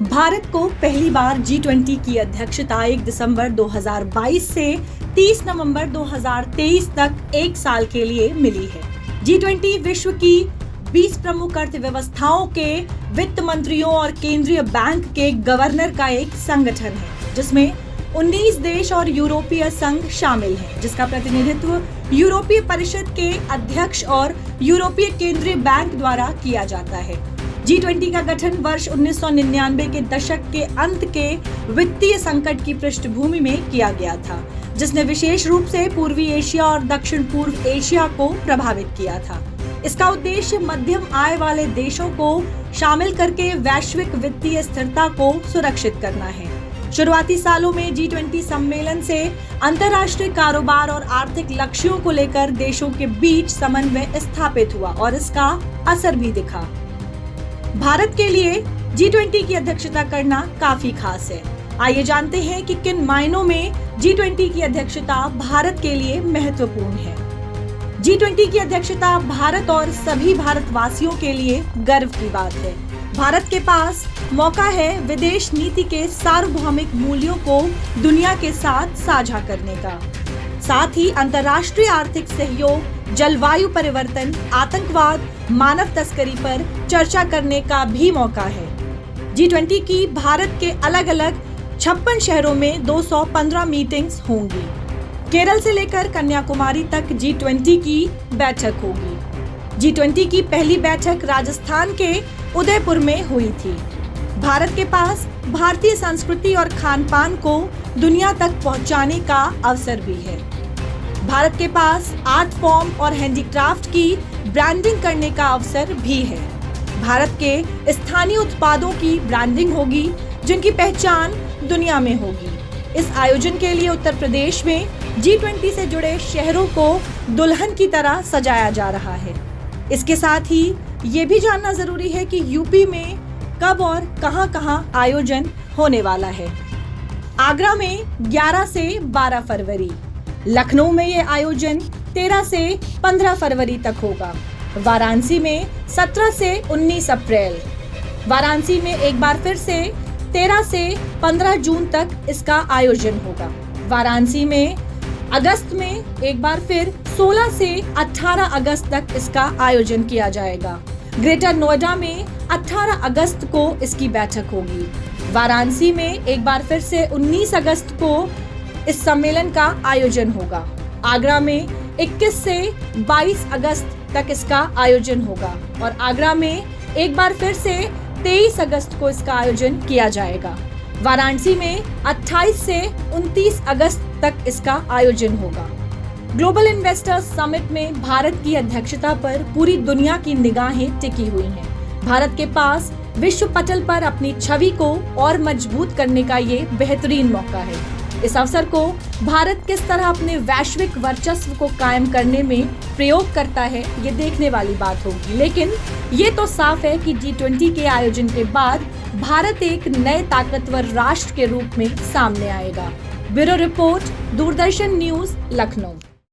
भारत को पहली बार G20 की अध्यक्षता 1 दिसंबर 2022 से 30 नवंबर 2023 तक एक साल के लिए मिली है। G20 विश्व की 20 प्रमुख अर्थव्यवस्थाओं के वित्त मंत्रियों और केंद्रीय बैंक के गवर्नर का एक संगठन है, जिसमें 19 देश और यूरोपीय संघ शामिल हैं, जिसका प्रतिनिधित्व यूरोपीय परिषद के अध्यक्ष और यूरोपीय केंद्रीय बैंक द्वारा किया जाता है। G20 का गठन वर्ष 1999 के दशक के अंत के वित्तीय संकट की पृष्ठभूमि में किया गया था, जिसने विशेष रूप से पूर्वी एशिया और दक्षिण पूर्व एशिया को प्रभावित किया था। इसका उद्देश्य मध्यम आय वाले देशों को शामिल करके वैश्विक वित्तीय स्थिरता को सुरक्षित करना है। शुरुआती सालों में G20 सम्मेलन से अंतर्राष्ट्रीय कारोबार और आर्थिक लक्ष्यों को लेकर देशों के बीच समन्वय स्थापित हुआ और इसका असर भी दिखा। भारत के लिए G20 की अध्यक्षता करना काफी खास है। आइए जानते हैं कि किन मायनों में G20 की अध्यक्षता भारत के लिए महत्वपूर्ण है। G20 की अध्यक्षता भारत और सभी भारतवासियों के लिए गर्व की बात है। भारत के पास मौका है विदेश नीति के सार्वभौमिक मूल्यों को दुनिया के साथ साझा करने का। साथ ही अंतर्राष्ट्रीय आर्थिक सहयोग, जलवायु परिवर्तन, आतंकवाद, मानव तस्करी पर चर्चा करने का भी मौका है। G20 की भारत के अलग अलग 56 शहरों में 215 मीटिंग्स होंगी। केरल से लेकर कन्याकुमारी तक G20 की बैठक होगी। G20 की पहली बैठक राजस्थान के उदयपुर में हुई थी। भारत के पास भारतीय संस्कृति और खान-पान को दुनिया तक पहुंचाने का अवसर भी है। भारत के पास आर्ट फॉर्म और हैंडीक्राफ्ट की ब्रांडिंग करने का अवसर भी है। भारत के स्थानीय उत्पादों की ब्रांडिंग होगी, जिनकी पहचान दुनिया में होगी। इस आयोजन के लिए उत्तर प्रदेश में G20 से जुड़े शहरों को दुल्हन की तरह सजाया जा रहा है। इसके साथ ही ये भी जानना जरूरी है कि यूपी में कब और कहां आयोजन होने वाला है। आगरा में 11 से 12 फरवरी, लखनऊ में ये आयोजन 13 से 15 फरवरी तक होगा। वाराणसी में 17 से 19 अप्रैल, वाराणसी में एक बार फिर से 13 से 15 जून तक इसका आयोजन होगा। वाराणसी में अगस्त में एक बार फिर 16 से 18 अगस्त तक इसका आयोजन किया जाएगा। ग्रेटर नोएडा में 18 अगस्त को इसकी बैठक होगी। वाराणसी में एक बार फिर से 19 अगस्त को इस सम्मेलन का आयोजन होगा। आगरा में 21 से 22 अगस्त तक इसका आयोजन होगा और आगरा में एक बार फिर से 23 अगस्त को इसका आयोजन किया जाएगा। वाराणसी में 28 से 29 अगस्त तक इसका आयोजन होगा। ग्लोबल इन्वेस्टर्स समिट में भारत की अध्यक्षता पर पूरी दुनिया की निगाहें टिकी हुई हैं। भारत के पास विश्व पटल पर अपनी छवि को और मजबूत करने का ये बेहतरीन मौका है। इस अवसर को भारत किस तरह अपने वैश्विक वर्चस्व को कायम करने में प्रयोग करता है, ये देखने वाली बात होगी। लेकिन ये तो साफ है कि G20 के आयोजन के बाद भारत एक नए ताकतवर राष्ट्र के रूप में सामने आएगा। Bureau report, Doordarshan news, Lucknow.